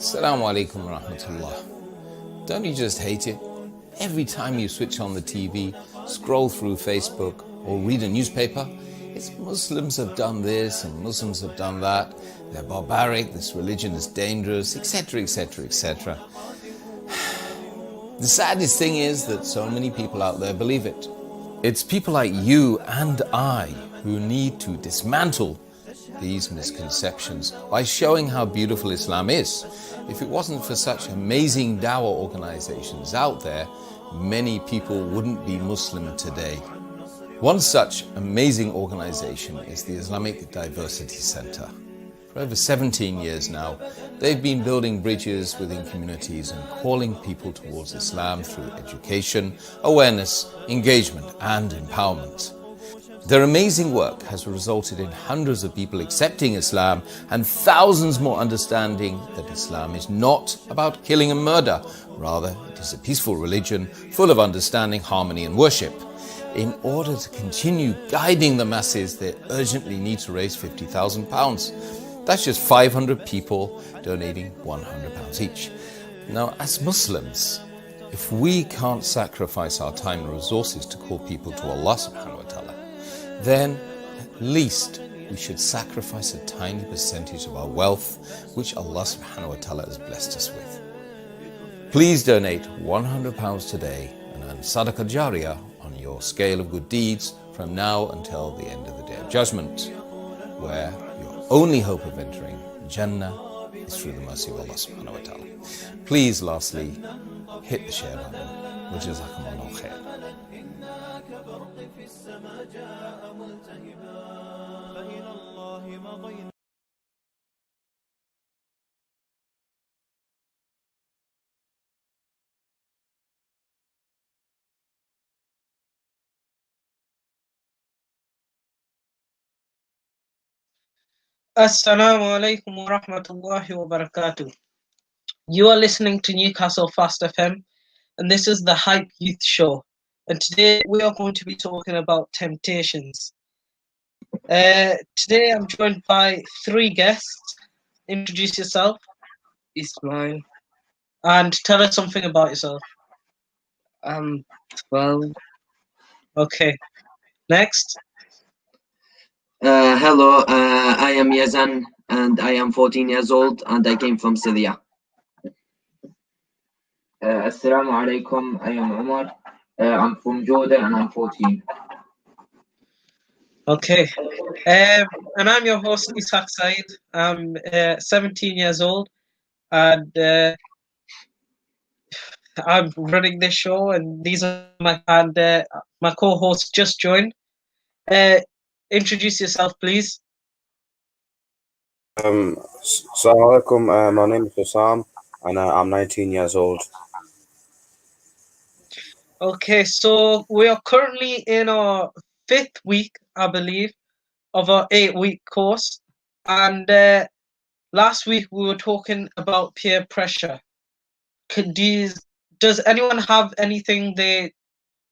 Assalamu alaikum wa rahmatullah. Don't you just hate it? Every time you switch on the TV, scroll through Facebook, or read a newspaper, it's Muslims have done this and Muslims have done that. They're barbaric, this religion is dangerous, etc., etc., etc. The saddest thing is that so many people out there believe it. It's people like you and I who need to dismantle these misconceptions by showing how beautiful Islam is. If it wasn't for such amazing dawah organizations out there, many people wouldn't be Muslim today. One such amazing organization is the Islamic Diversity Center. For over 17 years now, they've been building bridges within communities and calling people towards Islam through education, awareness, engagement, and empowerment. Their amazing work has resulted in hundreds of people accepting Islam and thousands more understanding that Islam is not about killing and murder. Rather, it is a peaceful religion full of understanding, harmony, and worship. In order to continue guiding the masses, they urgently need to raise £50,000. That's just 500 people donating £100 each. Now, as Muslims, if we can't sacrifice our time and resources to call people to Allah subhanahu wa ta'ala, then at least we should sacrifice a tiny percentage of our wealth, which Allah subhanahu wa ta'ala has blessed us with. Please donate £100 today and earn sadaqah jariyah on your scale of good deeds from now until the end of the Day of Judgment, where your only hope of entering Jannah is through the mercy of Allah subhanahu wa ta'ala. Please, lastly, hit the share button. Wajazakumullahu khair. Assalamu alaikum wa rahmatullahi wa barakatuh. You are listening to Newcastle Fast FM, and this is the Hype Youth Show. And today we are going to be talking about temptations. Today I'm joined by three guests. Introduce yourself. Ismail. And tell us something about yourself. I'm 12. Okay. Next. Hello, I am Yazan and I am 14 years old and I came from Syria. Assalamu alaikum, I am Umar. I'm from Jordan and I'm 14. Okay. And I'm your host, Is-haaq Said. I'm 17 years old and I'm running this show, and these are my co-hosts just joined. Introduce yourself, please. Assalamu alaikum. My name is Hussam, and I'm 19 years old. Okay, so we are currently in our 5th week, I believe, of our 8-week course. And last week we were talking about peer pressure. Does anyone have anything they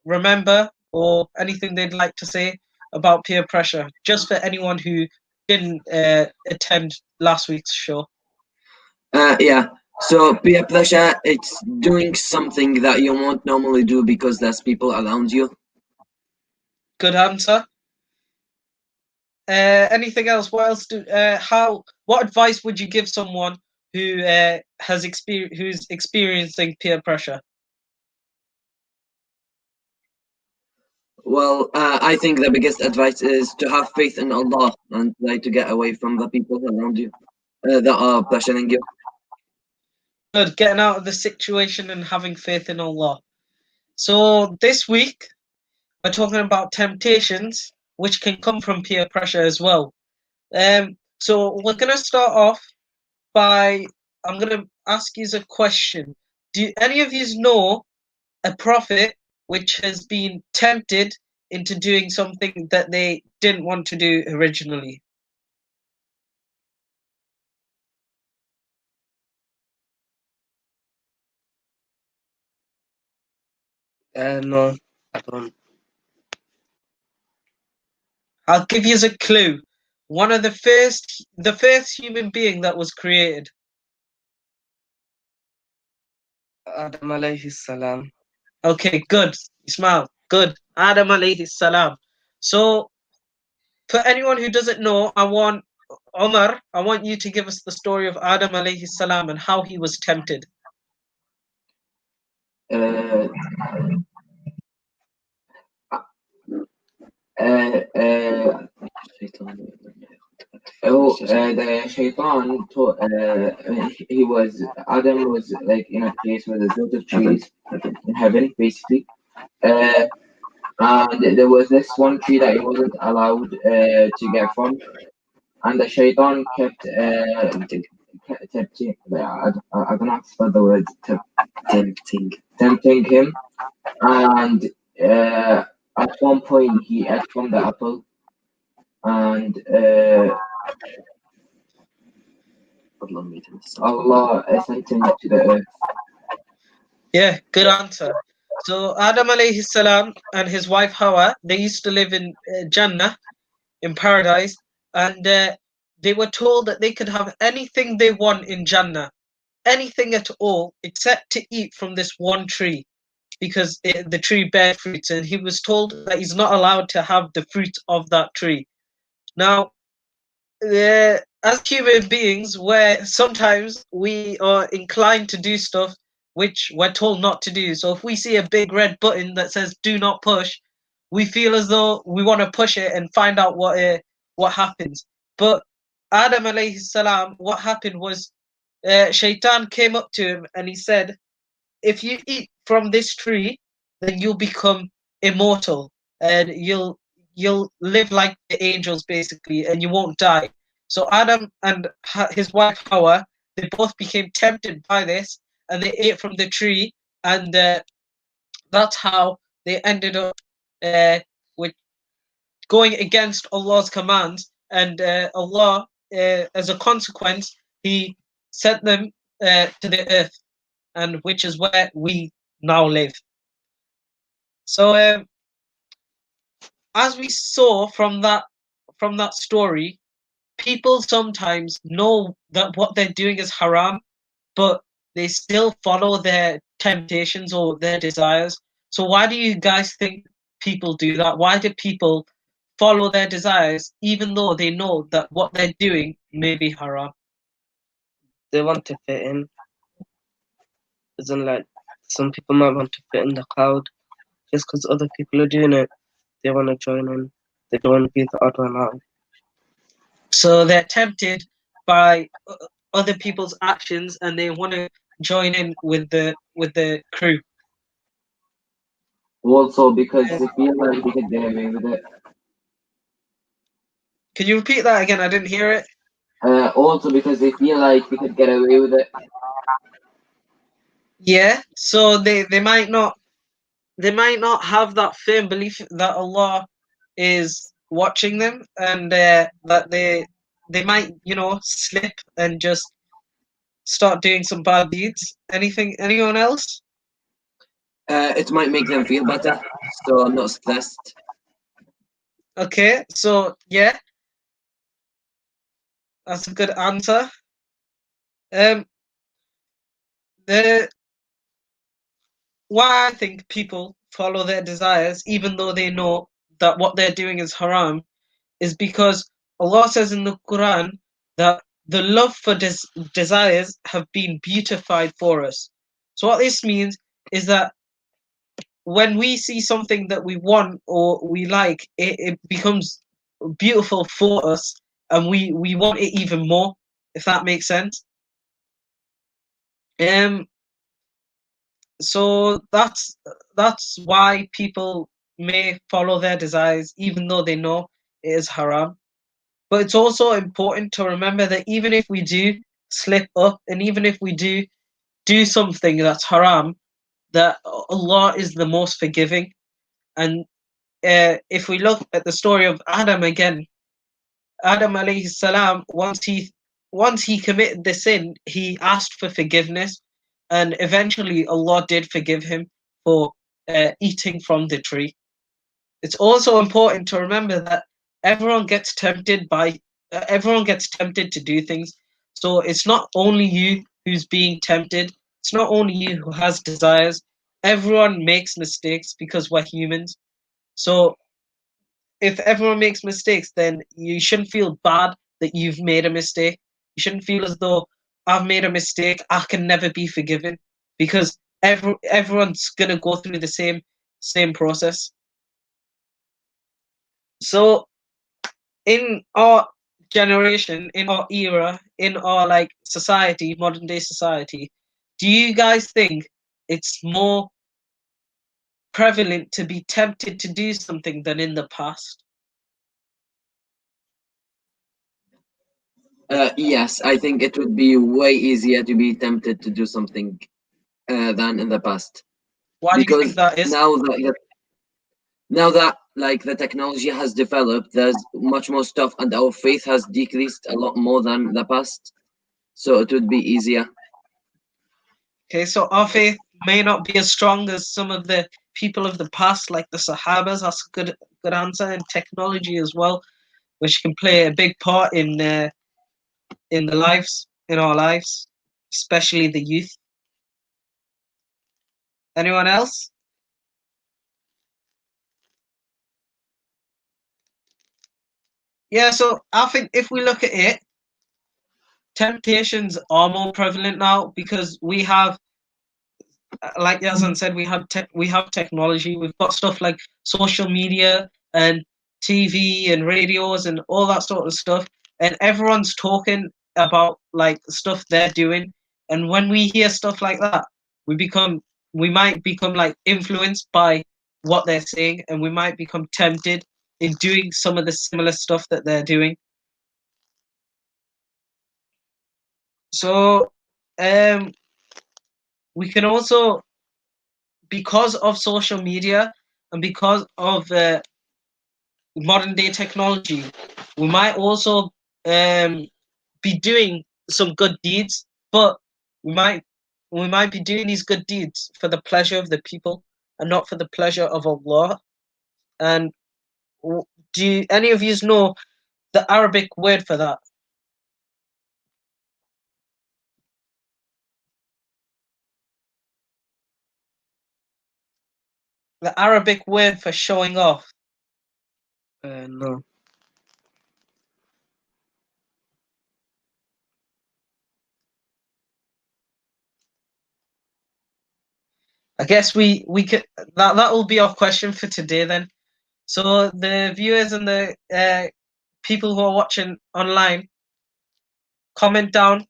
remember or anything they'd like to say about peer pressure, just for anyone who didn't attend last week's show? Yeah, so peer pressure, it's doing something that you won't normally do because there's people around you. Good answer. Anything else? What else what advice would you give someone who who's experiencing peer pressure? Well, I think the biggest advice is to have faith in Allah and try to get away from the people around you that are pressuring you. Good, getting out of the situation and having faith in Allah. So this week we're talking about temptations, which can come from peer pressure as well. So we're gonna start off by I'm gonna ask you a question. Do any of you know a prophet which has been tempted into doing something that they didn't want to do originally? No, I don't. I'll give you a clue. The first human being that was created. Adam alayhi salam. Okay, good. Ismail, good. Adam alayhi salam. So, for anyone who doesn't know, Omar, I want you to give us the story of Adam alayhi salam and how he was tempted. Uh, uh, the shaitan Adam was like in a place where there's lots of trees in heaven, basically. And there was this one tree that he wasn't allowed to get from, and the shaitan kept tempting. I don't know how to spell the word tempting him, and at one point he ate from the apple, and Allah sent him to the earth. Yeah, good answer. So Adam alayhi salam and his wife Hawa, they used to live in Jannah, in paradise, and they were told that they could have anything they want in Jannah, anything at all, except to eat from this one tree, because the tree bear fruits, and he was told that he's not allowed to have the fruit of that tree. Now, as human beings, where sometimes we are inclined to do stuff which we're told not to do. So if we see a big red button that says "Do not push," we feel as though we want to push it and find out what happens. But Adam alayhi salam, what happened was, Shaitan came up to him and he said, "If you eat from this tree, then you'll become immortal and you'll live like the angels basically, and you won't die." So Adam and his wife Hawa, they both became tempted by this, and they ate from the tree, and that's how they ended up with going against Allah's commands, and Allah, as a consequence, He sent them to the earth, and which is where we now live. So, as we saw from that story, people sometimes know that what they're doing is haram, but they still follow their temptations or their desires. So why do you guys think people do that? Why do people follow their desires even though they know that what they're doing may be haram? They want to fit in. Isn't like some people might want to fit in the crowd just because other people are doing it. They want to join in. They don't want to be the odd one out. So they're tempted by other people's actions and they want to join in with the crew. Also, because they feel like they could get away with it. Can you repeat that again? I didn't hear it. Also, because they feel like they could get away with it. Yeah, so they might not have that firm belief that Allah is watching them, and that they might slip and just start doing some bad deeds. Anyone else? It might make them feel better, so I'm not stressed. Okay, so yeah, that's a good answer. The Why I think people follow their desires even though they know that what they're doing is haram is because Allah says in the Quran that the love for desires have been beautified for us. So what this means is that when we see something that we want or we like, it becomes beautiful for us, and we want it even more, if that makes sense. So that's why people may follow their desires even though they know it is haram. But it's also important to remember that even if we do slip up and even if we do something that's haram, that Allah is the most forgiving. And if we look at the story of Adam again, Adam alayhi salam, once he committed the sin, he asked for forgiveness, and eventually Allah did forgive him for eating from the tree. It's also important to remember that everyone gets tempted to do things. So it's not only you who's being tempted. it's not only you who has desires. Everyone makes mistakes because we're humans. So if everyone makes mistakes, then you shouldn't feel bad that you've made a mistake. You shouldn't feel as though I've made a mistake, I can never be forgiven, because everyone's gonna go through the same process. So in our generation, in our era, in our like society, modern day society, do you guys think it's more prevalent to be tempted to do something than in the past? Yes, I think it would be way easier to be tempted to do something than in the past, Why do you think because that is? now that like the technology has developed, there's much more stuff, and our faith has decreased a lot more than the past, so it would be easier. Okay, so our faith may not be as strong as some of the people of the past, like the Sahabas. That's a good answer. And technology as well, which can play a big part in our lives, especially the youth. Anyone else? Yeah, so I think if we look at it, temptations are more prevalent now because we have, like Yazan said, we have technology. We've got stuff like social media and TV and radios and all that sort of stuff, and everyone's talking about like stuff they're doing. And when we hear stuff like that, we might become like influenced by what they're saying, and we might become tempted in doing some of the similar stuff that they're doing. So, we can also, because of social media and because of modern day technology, we might also be doing some good deeds, but we might we might be doing these good deeds for the pleasure of the people and not for the pleasure of Allah. And do any of you know the Arabic word for that? The Arabic word for showing off. No. I guess we could that will be our question for today then. So the viewers and the people who are watching online, comment down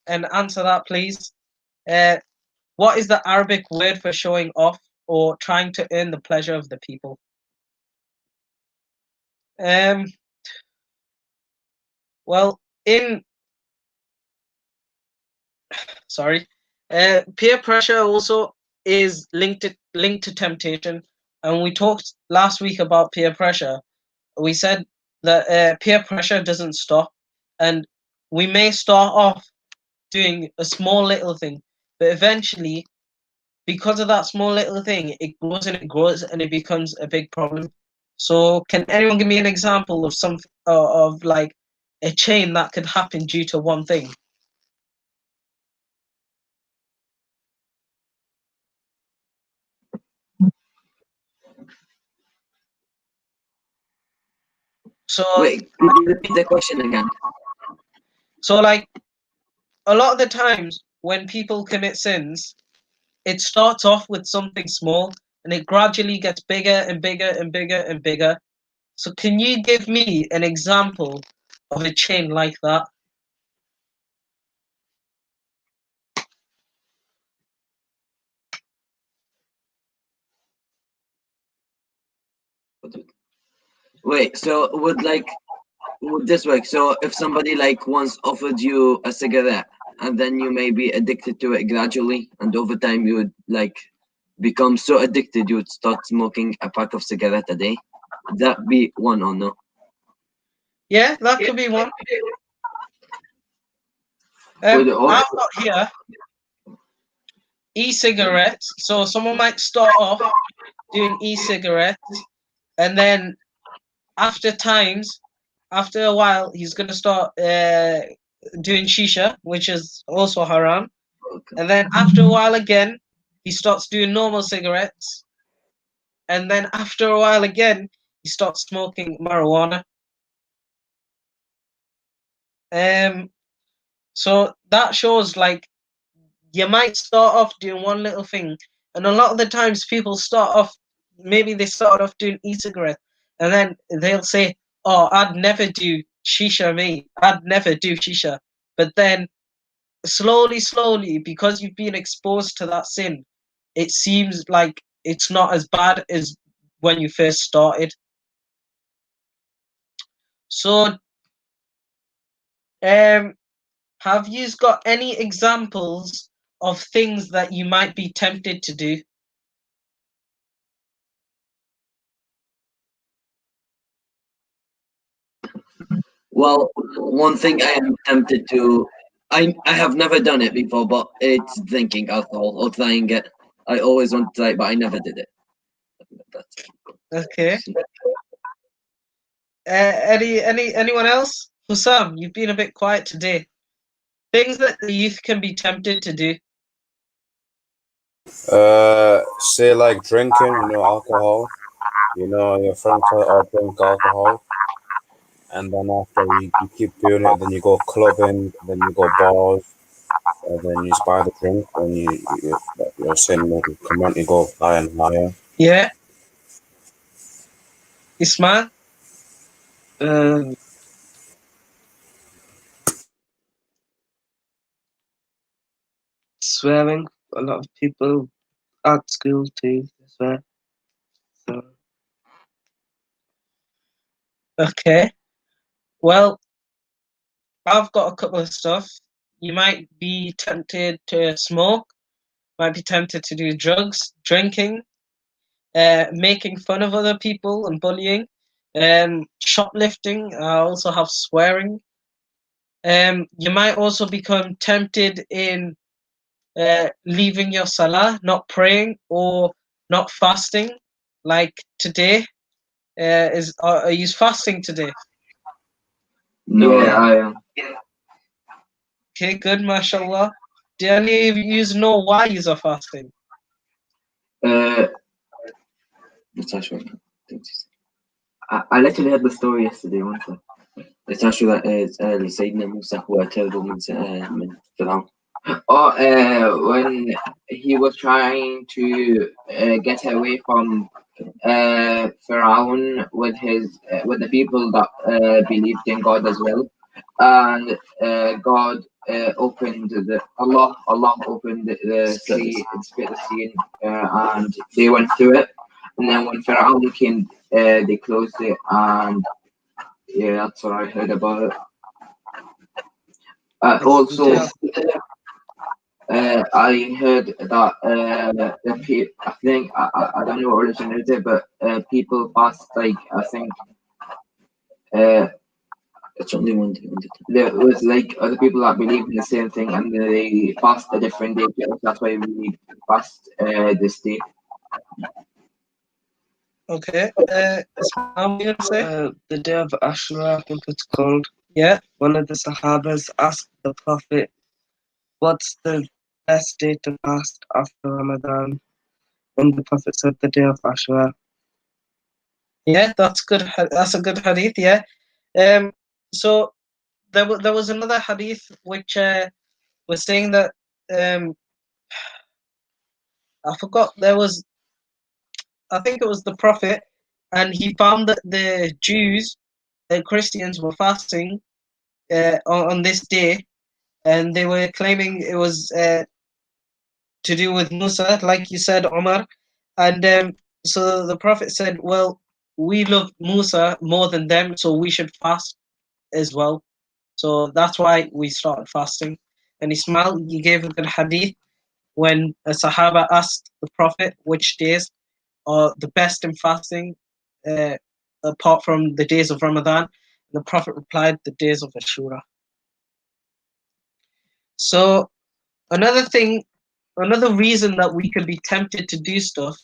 and answer that, please. Uh, what is the Arabic word for showing off or trying to earn the pleasure of the people? Um, well, in sorry, peer pressure also is linked to temptation, and we talked last week about peer pressure. We said that peer pressure doesn't stop, and we may start off doing a small little thing, but eventually, because of that small little thing, it grows and it becomes a big problem. So, can anyone give me an example of some of like a chain that could happen due to one thing? So, Wait, could you repeat the question again? so like a lot of the times when people commit sins, it starts off with something small and it gradually gets bigger and bigger and bigger and bigger. So, can you give me an example of a chain like that? Wait, so would this work? So if somebody like once offered you a cigarette and then you may be addicted to it gradually, and over time you would like become so addicted you would start smoking a pack of cigarette a day. Would that be one or no? Yeah, that could be one. Would I've also, got here e-cigarettes. So someone might start off doing e-cigarettes, and then after times, after a while, he's gonna start doing shisha, which is also haram. Okay. And then after a while again, he starts doing normal cigarettes. And then after a while again, he starts smoking marijuana. So that shows like you might start off doing one little thing, and a lot of the times people start off, maybe they start off doing e-cigarette, and then they'll say, "Oh, I'd never do shisha, me. I'd never do shisha." But then slowly, because you've been exposed to that sin, it seems like it's not as bad as when you first started. So, um, have you got any examples of things that you might be tempted to do? Well, one thing I am tempted to, I have never done it before, but it's drinking alcohol or trying it. I always want to try it, but I never did it. That's Okay. Anyone else? Hussam, you've been a bit quiet today. Things that the youth can be tempted to do. Say like drinking, alcohol. Your friends all drink alcohol, and then after you keep doing it, then you go clubbing, then you go bars, and then you just buy the drink, and your sin will come on, you go higher and higher. Yeah, Ismail. Um, Swearing. A lot of people at school too swear. So Okay. Well, I've got a couple of stuff. You might be tempted to smoke. Might be tempted to do drugs, drinking, making fun of other people and bullying, shoplifting. I also have swearing. You might also become tempted in leaving your salah, not praying or not fasting, like today. Are you fasting today? no. Yeah, I am. Okay, good, mashallah. Do any of you know why you are fasting? Uh, It's actually, I literally heard the story yesterday. One second. it's actually that Sayyidina Musa were terrible من فرعون. Oh, when he was trying to get away from Pharaoh with the people that believed in God as well, and God opened Allah opened the sea, split the sea, and they went through it. And then when Pharaoh came, they closed it, and yeah, that's what I heard about it. Also, I heard that I think I don't know what religion it is, but people fast like I think uh, It's only one thing. there was like other people that believe in the same thing and they fast a different day. That's why we fast this day. Okay. Ismail, you gonna say? the day of Ashura, I think it's called. Yeah. One of the Sahabas asked the Prophet, "What's the best day to fast after Ramadan?" And the Prophet said, "The day of Ashura." Yeah, that's good. That's a good hadith. Yeah. So there was another hadith which was saying that I forgot there was, I think it was the Prophet, and he found that the Jews, the Christians were fasting on this day, and they were claiming it was to do with Musa, like you said, Omar. And so the Prophet said, "Well, we love Musa more than them, so we should fast as well." So that's why we started fasting. And Ismail, you gave a good hadith when a Sahaba asked the Prophet which days are the best in fasting, uh, apart from the days of Ramadan. The Prophet replied, "The days of Ashura." So another thing, another reason that we could be tempted to do stuff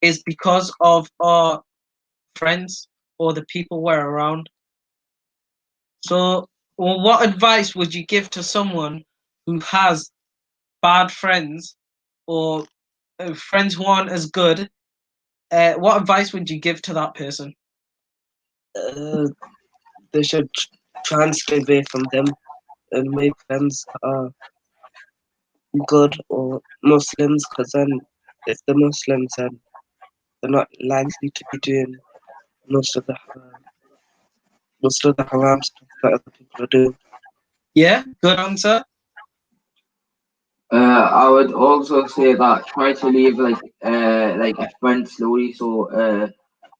is because of our friends or the people we're around. So, well, what advice would you give to someone who has bad friends or friends who aren't as good, what advice would you give to that person? They should try and stay away from them and make friends that are good or Muslims, because then if the Muslims, then they're not likely to be doing most of the haram stuff that other people are doing. Yeah, good answer. I would also say that try to leave like a friend slowly, so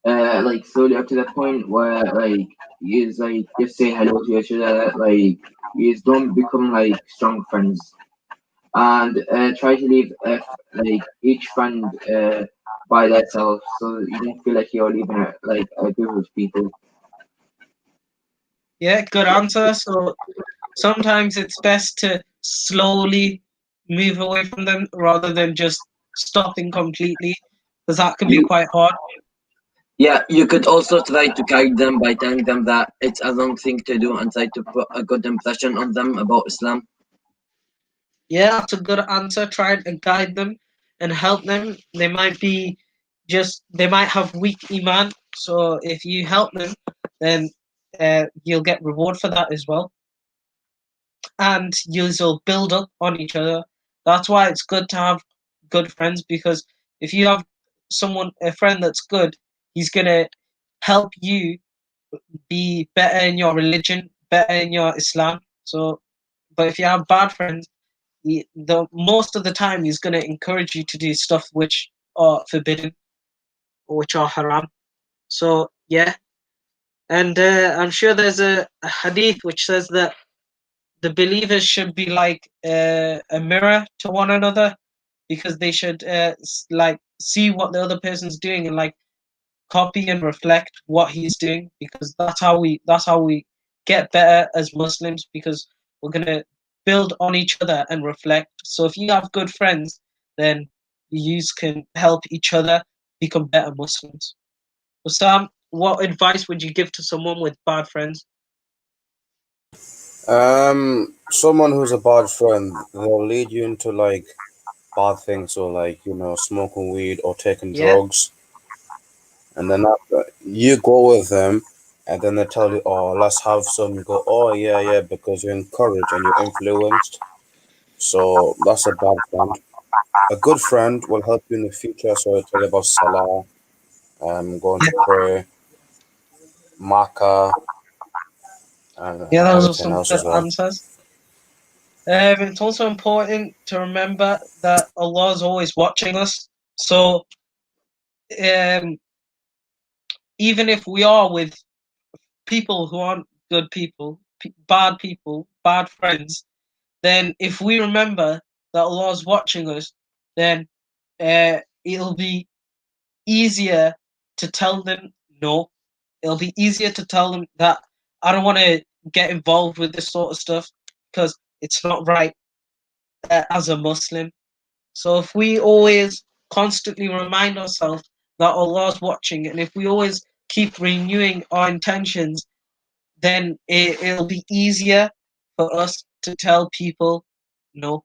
like slowly up to the point where like you like just say hello to each other, like you don't become like strong friends, and try to leave like each friend by themselves, so that you don't feel like you're leaving like a group of people. Yeah, good answer. So sometimes it's best to slowly move away from them rather than just stopping completely, because that can be You, quite hard. yeah, you could also try to guide them by telling them that it's a wrong thing to do and try to put a good impression on them about Islam. Yeah, that's a good answer. Try and guide them and help them. They might have weak iman. So if you help them, then you'll get reward for that as well. And you'll build up on each other. That's why it's good to have good friends, because if you have a friend that's good, he's gonna help you be better in your religion, better in your Islam. So, but if you have bad friends, the most of the time he's gonna encourage you to do stuff which are forbidden or which are haram. So yeah, and I'm sure there's a hadith which says that the believers should be like a mirror to one another, because they should like see what the other person's doing and like copy and reflect what he's doing, because that's how we get better as Muslims, because we're gonna build on each other and reflect. So if you have good friends, then you can help each other become better Muslims. So Sam, what advice would you give to someone with bad friends? Someone who's a bad friend, they'll lead you into like bad things, so like smoking weed or taking Yeah, drugs, and then after you go with them, and then they tell you, "Oh, let's have some." You go, "Oh yeah, yeah," because you're encouraged and you're influenced. So that's a bad friend. A good friend will help you in the future. So I tell you about Salah, going to pray, Makkah, and yeah, those are everything some else good as well. answers. It's also important to remember that Allah is always watching us. So um, even if we are with people who aren't good people, bad friends, then if we remember that Allah is watching us, then it'll be easier to tell them no. It'll be easier to tell them that I don't want to get involved with this sort of stuff because it's not right as a Muslim. So if we always constantly remind ourselves that Allah is watching, and if we always keep renewing our intentions, then it'll be easier for us to tell people no.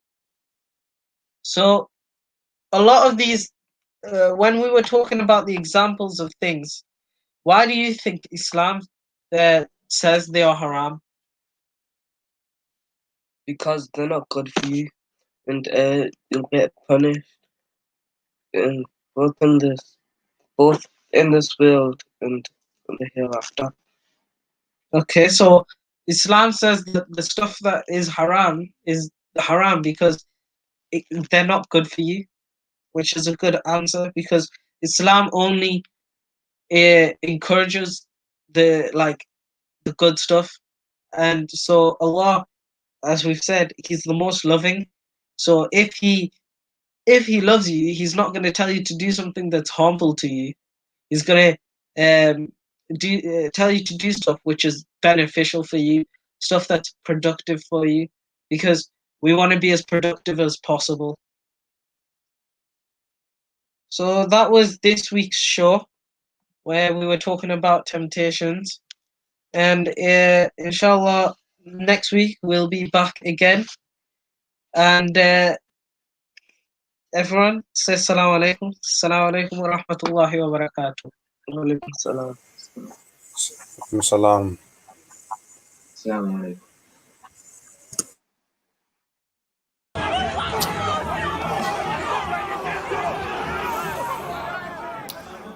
So a lot of these, when we were talking about the examples of things, why do you think Islam says they are haram? Because they're not good for you, and you'll get punished in both in this both in this world and in the hereafter. Okay, so Islam says that the stuff that is haram because they're not good for you, which is a good answer, because Islam only encourages the good stuff, and so Allah, as we've said, He's the most loving. So if He loves you, He's not going to tell you to do something that's harmful to you. He's going to tell you to do stuff which is beneficial for you, stuff that's productive for you, because we want to be as productive as possible. So that was this week's show where we were talking about temptations. And inshallah, next week we'll be back again. And Everyone, say Assalamu alaikum. Assalamu alaikum wa rahmatullahi wa barakatuh. Walaikum salam. Salam. Assalamu alaikum.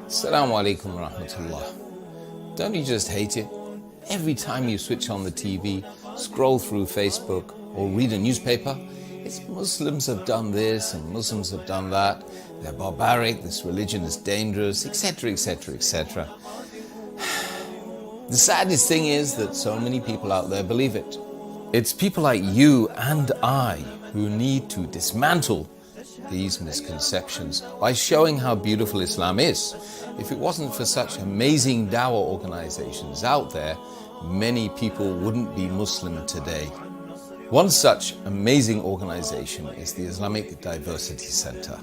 Assalamu alaikum wa rahmatullah. Don't you just hate it? Every time you switch on the TV, scroll through Facebook, or read a newspaper, it's Muslims have done this and Muslims have done that. They're barbaric, this religion is dangerous, etc., etc., etc. The saddest thing is that so many people out there believe it. It's people like you and I who need to dismantle these misconceptions by showing how beautiful Islam is. If it wasn't for such amazing dawah organizations out there, many people wouldn't be Muslim today. One such amazing organization is the Islamic Diversity Center.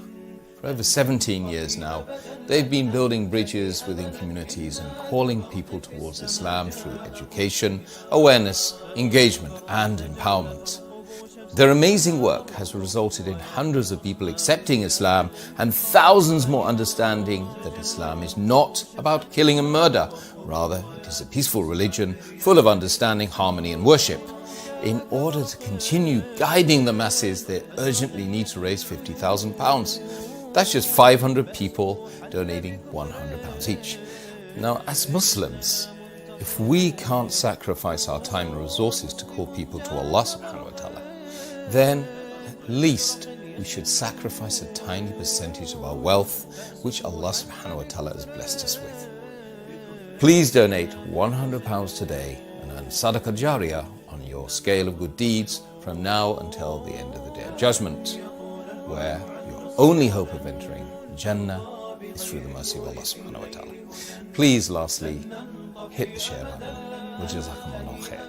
For over 17 years now, they've been building bridges within communities and calling people towards Islam through education, awareness, engagement, and empowerment. Their amazing work has resulted in hundreds of people accepting Islam and thousands more understanding that Islam is not about killing and murder. Rather, it is a peaceful religion full of understanding, harmony, and worship. In order to continue guiding the masses, they urgently need to raise £50,000. That's just 500 people donating £100 each. Now, as Muslims, if we can't sacrifice our time and resources to call people to Allah subhanahu wa ta'ala, then at least we should sacrifice a tiny percentage of our wealth, which Allah subhanahu wa ta'ala has blessed us with. Please donate £100 today and earn Sadaqah Jariyah on your scale of good deeds from now until the end of the Day of Judgment, where your only hope of entering Jannah is through the mercy of Allah subhanahu wa ta'ala. Please, lastly, hit the share button. Wajazakumullahu khair.